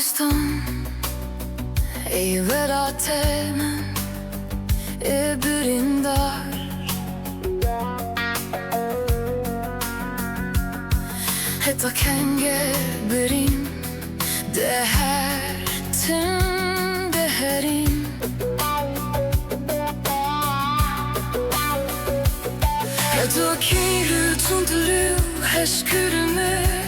stan ei verate e brindar. Heta kenge berin det här det här in. Jag tog kiru tuntlu häskürme